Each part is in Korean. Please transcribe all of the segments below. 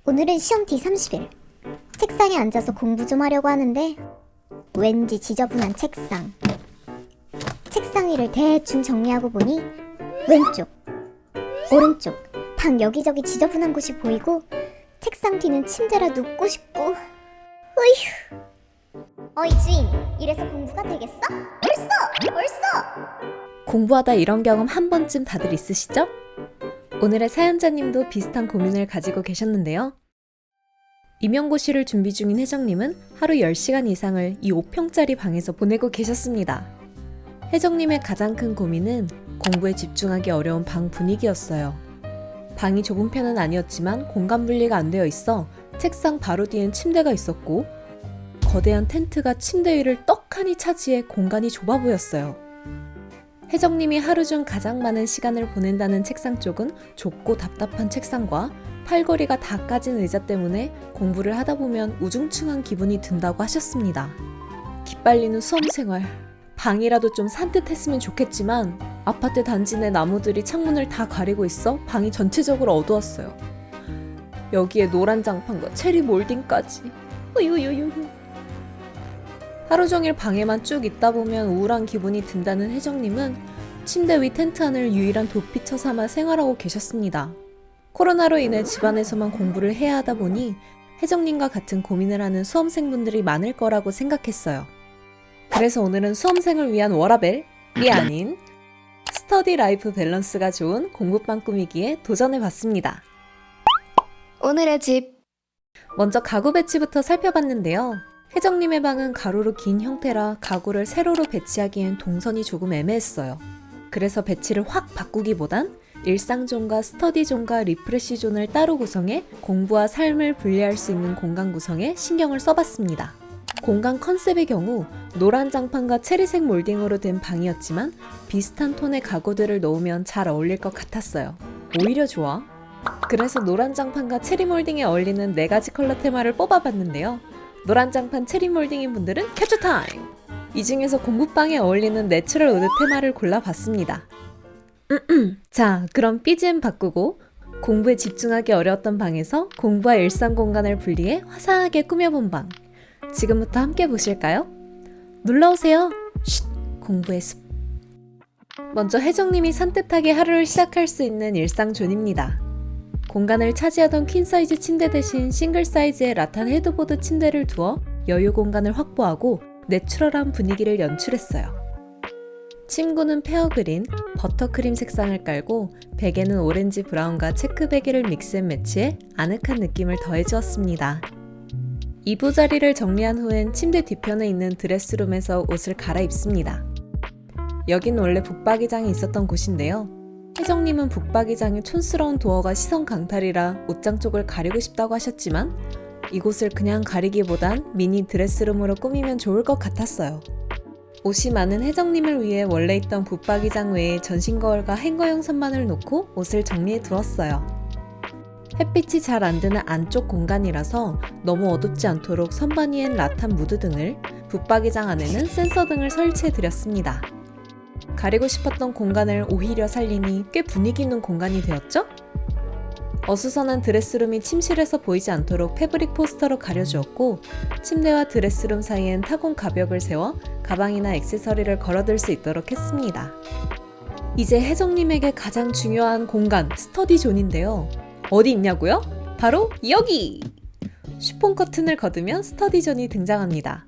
오늘은 시험 뒤 30일. 책상에 앉아서 공부 좀 하려고 하는데 왠지 지저분한 책상. 책상 위를 대충 정리하고 보니 왼쪽, 오른쪽, 방 여기저기 지저분한 곳이 보이고 책상 뒤는 침대라 눕고 싶고. 으휴. 어이 주인, 이래서 공부가 되겠어? 옳소! 공부하다 이런 경험 한 번쯤 다들 있으시죠? 오늘의 사연자님도 비슷한 고민을 가지고 계셨는데요. 임용고시를 준비 중인 혜정님은 하루 10시간 이상을 이 5평짜리 방에서 보내고 계셨습니다. 혜정님의 가장 큰 고민은 공부에 집중하기 어려운 방 분위기였어요. 방이 좁은 편은 아니었지만 공간 분리가 안 되어 있어 책상 바로 뒤엔 침대가 있었고 거대한 텐트가 침대 위를 떡하니 차지해 공간이 좁아 보였어요. 혜정님이 하루 중 가장 많은 시간을 보낸다는 책상 쪽은 좁고 답답한 책상과 팔걸이가 다 까진 의자 때문에 공부를 하다 보면 우중충한 기분이 든다고 하셨습니다. 기빨리는 수험생활. 방이라도 좀 산뜻했으면 좋겠지만 아파트 단지 내 나무들이 창문을 다 가리고 있어 방이 전체적으로 어두웠어요. 여기에 노란 장판과 체리 몰딩까지. 으유유유. 하루 종일 방에만 쭉 있다 보면 우울한 기분이 든다는 혜정님은 침대 위 텐트 안을 유일한 도피처 삼아 생활하고 계셨습니다. 코로나로 인해 집안에서만 공부를 해야 하다 보니 혜정님과 같은 고민을 하는 수험생분들이 많을 거라고 생각했어요. 그래서 오늘은 수험생을 위한 워라벨이 아닌 스터디 라이프 밸런스가 좋은 공부방 꾸미기에 도전해봤습니다. 오늘의 집. 먼저 가구 배치부터 살펴봤는데요. 혜정님의 방은 가로로 긴 형태라 가구를 세로로 배치하기엔 동선이 조금 애매했어요. 그래서 배치를 확 바꾸기보단 일상존과 스터디존과 리프레시존을 따로 구성해 공부와 삶을 분리할 수 있는 공간 구성에 신경을 써봤습니다. 공간 컨셉의 경우 노란 장판과 체리색 몰딩으로 된 방이었지만 비슷한 톤의 가구들을 놓으면 잘 어울릴 것 같았어요. 오히려 좋아. 그래서 노란 장판과 체리 몰딩에 어울리는 4가지 컬러 테마를 뽑아봤는데요. 노란 장판 체리 몰딩인 분들은 캡처 타임! 이 중에서 공부방에 어울리는 내추럴 우드 테마를 골라봤습니다. 자, 그럼 BGM 바꾸고 공부에 집중하기 어려웠던 방에서 공부와 일상 공간을 분리해 화사하게 꾸며본 방. 지금부터 함께 보실까요? 눌러오세요. 쉿! 공부의 숲. 먼저 혜정님이 산뜻하게 하루를 시작할 수 있는 일상존입니다. 공간을 차지하던 퀸사이즈 침대 대신 싱글 사이즈의 라탄 헤드보드 침대를 두어 여유 공간을 확보하고 내추럴한 분위기를 연출했어요. 침구는 페어그린, 버터크림 색상을 깔고 베개는 오렌지 브라운과 체크베개를 믹스앤매치해 아늑한 느낌을 더해주었습니다. 이부자리를 정리한 후엔 침대 뒤편에 있는 드레스룸에서 옷을 갈아입습니다. 여긴 원래 북박이장이 있었던 곳인데요. 혜정님은 북박이장의 촌스러운 도어가 시선 강탈이라 옷장 쪽을 가리고 싶다고 하셨지만 이곳을 그냥 가리기보단 미니 드레스룸으로 꾸미면 좋을 것 같았어요. 옷이 많은 혜정님을 위해 원래 있던 북박이장 외에 전신 거울과 행거용 선반을 놓고 옷을 정리해 두었어요. 햇빛이 잘 안 드는 안쪽 공간이라서 너무 어둡지 않도록 선반 위엔 라탄 무드 등을, 북박이장 안에는 센서 등을 설치해 드렸습니다. 가리고 싶었던 공간을 오히려 살리니 꽤 분위기 있는 공간이 되었죠? 어수선한 드레스룸이 침실에서 보이지 않도록 패브릭 포스터로 가려주었고 침대와 드레스룸 사이엔 타공 가벽을 세워 가방이나 액세서리를 걸어둘 수 있도록 했습니다. 이제 혜정님에게 가장 중요한 공간, 스터디존인데요. 어디 있냐고요? 바로 여기! 쉬폰 커튼을 걷으면 스터디존이 등장합니다.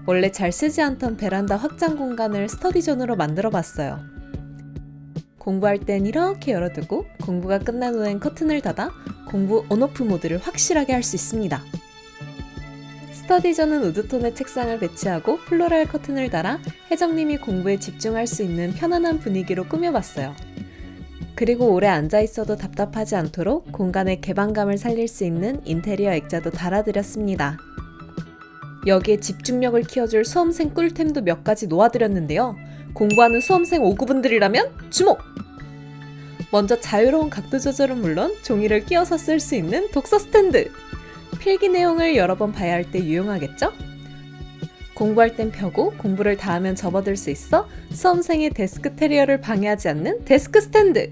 원래 잘 쓰지 않던 베란다 확장 공간을 스터디존으로 만들어봤어요. 공부할 땐 이렇게 열어두고 공부가 끝난 후엔 커튼을 닫아 공부 온오프 모드를 확실하게 할 수 있습니다. 스터디존은 우드톤의 책상을 배치하고 플로럴 커튼을 달아 혜정님이 공부에 집중할 수 있는 편안한 분위기로 꾸며봤어요. 그리고 오래 앉아있어도 답답하지 않도록 공간의 개방감을 살릴 수 있는 인테리어 액자도 달아드렸습니다. 여기에 집중력을 키워줄 수험생 꿀템도 몇 가지 놓아드렸는데요. 공부하는 수험생 5구분들이라면 주목! 먼저 자유로운 각도 조절은 물론 종이를 끼워서 쓸 수 있는 독서 스탠드! 필기 내용을 여러 번 봐야 할 때 유용하겠죠? 공부할 땐 펴고 공부를 다 하면 접어들 수 있어 수험생의 데스크 테리어를 방해하지 않는 데스크 스탠드!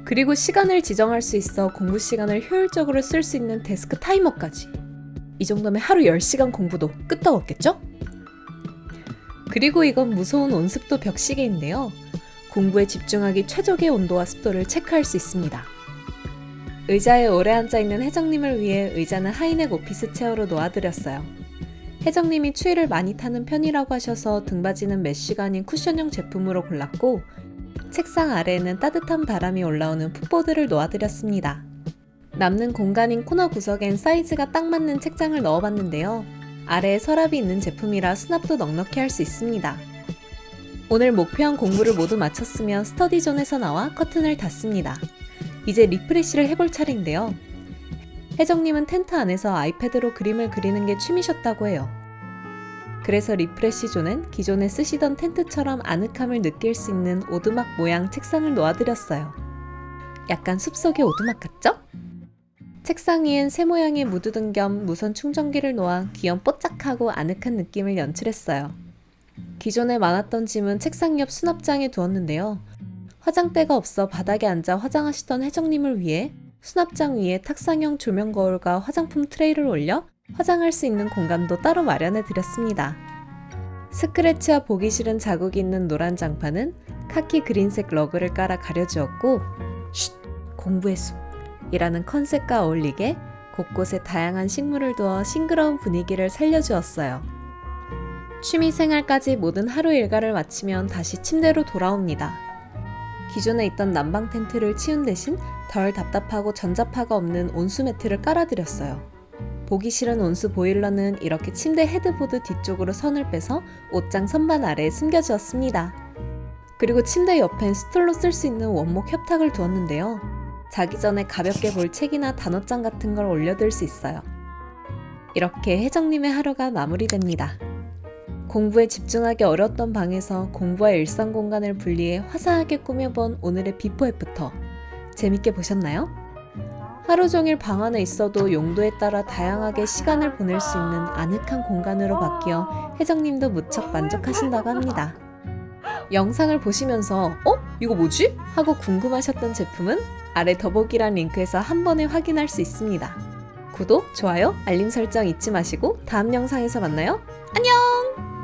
그리고 시간을 지정할 수 있어 공부 시간을 효율적으로 쓸 수 있는 데스크 타이머까지. 이 정도면 하루 10시간 공부도 끄떡없겠죠? 그리고 이건 무서운 온습도 벽시계인데요. 공부에 집중하기 최적의 온도와 습도를 체크할 수 있습니다. 의자에 오래 앉아있는 혜정님을 위해 의자는 하이넥 오피스 체어로 놓아드렸어요. 혜정님이 추위를 많이 타는 편이라고 하셔서 등받이는 메쉬가 아닌 쿠션형 제품으로 골랐고, 책상 아래에는 따뜻한 바람이 올라오는 풋보드를 놓아드렸습니다. 남는 공간인 코너 구석엔 사이즈가 딱 맞는 책장을 넣어봤는데요. 아래에 서랍이 있는 제품이라 수납도 넉넉히 할 수 있습니다. 오늘 목표한 공부를 모두 마쳤으면 스터디존에서 나와 커튼을 닫습니다. 이제 리프레시를 해볼 차례인데요. 혜정님은 텐트 안에서 아이패드로 그림을 그리는 게 취미셨다고 해요. 그래서 리프레시존엔 기존에 쓰시던 텐트처럼 아늑함을 느낄 수 있는 오두막 모양 책상을 놓아드렸어요. 약간 숲속의 오두막 같죠? 책상 위엔 새 모양의 무드등 겸 무선 충전기를 놓아 귀염뽀짝하고 아늑한 느낌을 연출했어요. 기존에 많았던 짐은 책상 옆 수납장에 두었는데요. 화장대가 없어 바닥에 앉아 화장하시던 혜정님을 위해 수납장 위에 탁상형 조명 거울과 화장품 트레이를 올려 화장할 수 있는 공간도 따로 마련해 드렸습니다. 스크래치와 보기 싫은 자국이 있는 노란 장판은 카키 그린색 러그를 깔아 가려주었고, 쉿! 공부의 숲이라는 컨셉과 어울리게 곳곳에 다양한 식물을 두어 싱그러운 분위기를 살려주었어요. 취미생활까지 모든 하루 일과를 마치면 다시 침대로 돌아옵니다. 기존에 있던 난방 텐트를 치운 대신 덜 답답하고 전자파가 없는 온수 매트를 깔아드렸어요. 보기 싫은 온수 보일러는 이렇게 침대 헤드보드 뒤쪽으로 선을 빼서 옷장 선반 아래에 숨겨주었습니다. 그리고 침대 옆엔 스툴로 쓸 수 있는 원목 협탁을 두었는데요. 자기 전에 가볍게 볼 책이나 단어장 같은 걸 올려둘 수 있어요. 이렇게 혜정님의 하루가 마무리됩니다. 공부에 집중하기 어려웠던 방에서 공부와 일상 공간을 분리해 화사하게 꾸며본 오늘의 비포 애프터. 재밌게 보셨나요? 하루 종일 방 안에 있어도 용도에 따라 다양하게 시간을 보낼 수 있는 아늑한 공간으로 바뀌어 혜정님도 무척 만족하신다고 합니다. 영상을 보시면서 이거 뭐지? 하고 궁금하셨던 제품은 아래 더보기란 링크에서 한 번에 확인할 수 있습니다. 구독, 좋아요, 알림 설정 잊지 마시고 다음 영상에서 만나요. 안녕!